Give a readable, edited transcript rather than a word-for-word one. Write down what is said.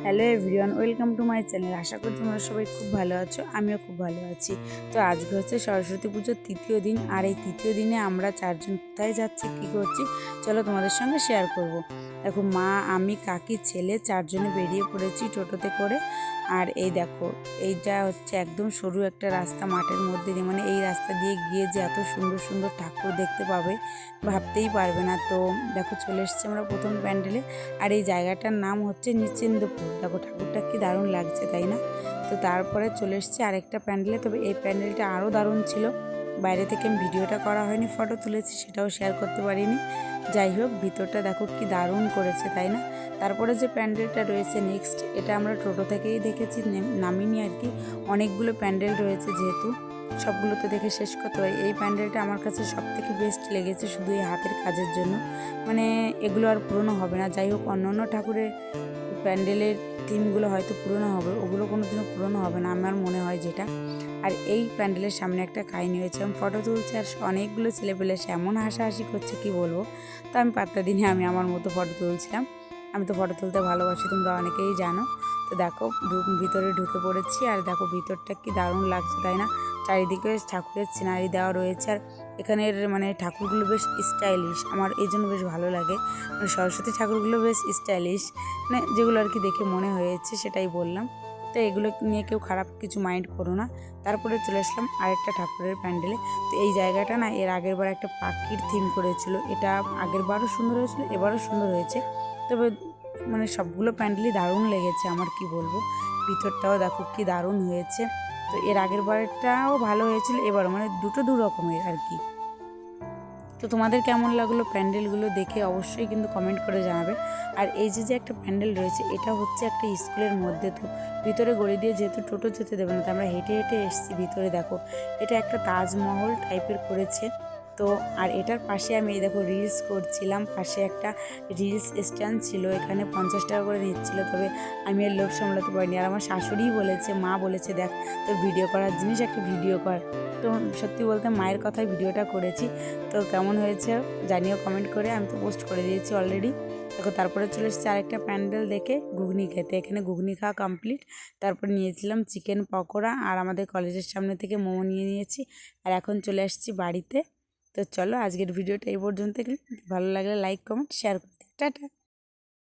Hello everyone, welcome to my channel. আশা করি তোমরা সবাই খুব ভালো আছো, আমিও খুব ভালো আছি। তো আজকে হচ্ছে সরস্বতী পুজোর তৃতীয় দিন, আর এই তৃতীয় দিনে আমরা চারজন কোথায় যাচ্ছি, কী করছি, চলো তোমাদের সঙ্গে শেয়ার করব। দেখো, মা, আমি, কাকি, ছেলে চারজনে বেরিয়ে পড়েছি টোটোতে করে। আর এই দেখো, এইটা হচ্ছে একদম সরু একটা রাস্তা মাঠের মধ্যে দিয়ে, মানে এই রাস্তা দিয়ে গিয়ে যে এত সুন্দর সুন্দর ঠাকুর দেখতে পাবে ভাবতেই পারবে না। তো দেখো, চলে এসেছি আমরা প্রথম প্যান্ডেলে। আর এই জায়গাটার নাম হচ্ছে নিচেন্দ্রপুর। দেখো ঠাকুরটা কি দারুণ লাগছে, তাই না? তো তারপরে চলে এসেছি আরেকটা প্যান্ডেলে। তবে এই প্যান্ডেলটা আরও দারুণ ছিল। বাইরে থেকে আমি ভিডিওটা করা হয়নি, ফটো তুলেছি, সেটাও শেয়ার করতে পারিনি। যাই হোক, ভিতরটা দেখো কি দারুণ করেছে, তাই না? তারপরে যে প্যান্ডেলটা রয়েছে নেক্সট, এটা আমরা টোটো থেকেই দেখেছি, নামিনি আর কি। অনেকগুলো প্যান্ডেল রয়েছে, যেহেতু সবগুলো তো দেখে শেষ করতে হয়। এই প্যান্ডেলটা আমার কাছে সবথেকে বেস্ট লেগেছে, শুধু এই হাতের কাজের জন্য। মানে এগুলো আর পুরনো হবে না। যাই হোক, অন্য অন্য ঠাকুরের প্যান্ডেলের থিমগুলো হয়তো পুরনো হবে, ওগুলো কোনো দিনও পুরনো হবে না আমার মনে হয় যেটা। আর এই প্যান্ডেলের সামনে একটা কাহিনী হয়েছে, আমি ফটো তুলছি আর অনেকগুলো ছেলেপেলে সে এমন হাসাহাসি করছে কি বলবো। তো আমি পাত্তা দিনে আমি আমার মতো ফটো তুলছিলাম। আমি তো ফটো তুলতে ভালোবাসি, তোমরা অনেকেই জানো। তো দেখো, ভিতরে ঢুকে পড়েছি। আর দেখো ভিতরটা কি দারুণ লাগছে, তাই না? চারিদিকে ঠাকুরের সিনারি দেওয়া রয়েছে। আর এখানের মানে ঠাকুরগুলো বেশ স্টাইলিশ, আমার এই জন্য বেশ ভালো লাগে। মানে সরস্বতী ঠাকুরগুলো বেশ স্টাইলিশ, মানে যেগুলো আর কি দেখে মনে হয়েছে সেটাই বললাম। তো এগুলো নিয়ে কেউ খারাপ কিছু মাইন্ড করো না। তারপরে চলে আসলাম আরেকটা ঠাকুরের প্যান্ডেলে। তো এই জায়গাটা না, এর আগের বার একটা পাখির থিম করেছিল, এটা আগের বারও সুন্দর হয়েছিল, এবারও সুন্দর হয়েছে। তবে মানে সবগুলো প্যান্ডেলই দারুণ লেগেছে আমার, কি বলবো। ভিতরটাও দেখো কি দারুণ হয়েছে। তো এর আগের বারটাও ভালো হয়েছিল, এবারও, মানে দুটো দু রকমের আর কি। তো তোমাদের কেমন লাগলো প্যান্ডেলগুলো দেখে অবশ্যই কিন্তু কমেন্ট করে জানাবে। আর এই যে যে একটা প্যান্ডেল রয়েছে, এটা হচ্ছে একটা স্কুলের মধ্যে। তো ভিতরে গড়ি দিয়ে যেহেতু টোটো যেতে দেবে না, তো আমরা হেঁটে হেঁটে এসেছি ভিতরে। দেখো, এটা একটা তাজমহল টাইপের করেছে। তো আর এটার পাশে আমি এই দেখো রিলস করছিলাম, পাশে একটা রিলস স্ট্যান্ড ছিল, এখানে 50 টাকা করে নিচ্ছিল। তবে আমি আর লোভ সামলাতে পারিনি। আর আমার শাশুড়িই বলেছে, মা বলেছে, দেখ তোর ভিডিও করার জিনিস, একটা ভিডিও কর। তো সত্যি বলতে মায়ের কথায় ভিডিওটা করেছি। তো কেমন হয়েছে জানিও কমেন্ট করে, আমি তো পোস্ট করে দিয়েছি অলরেডি। দেখো, তারপরে চলে এসেছি আরেকটা প্যান্ডেল দেখে ঘুগনি খেতে। এখানে ঘুগনি খাওয়া কমপ্লিট। তারপর নিয়েছিলাম চিকেন পকোড়া, আর আমাদের কলেজের সামনে থেকে মোমো নিয়ে নিয়েছি। আর এখন চলে আসছি বাড়িতে। তো চলো, আজকের ভিডিওটা এই পর্যন্ত। ভালো লাগলে লাইক, কমেন্ট, শেয়ার করতে। টাটা।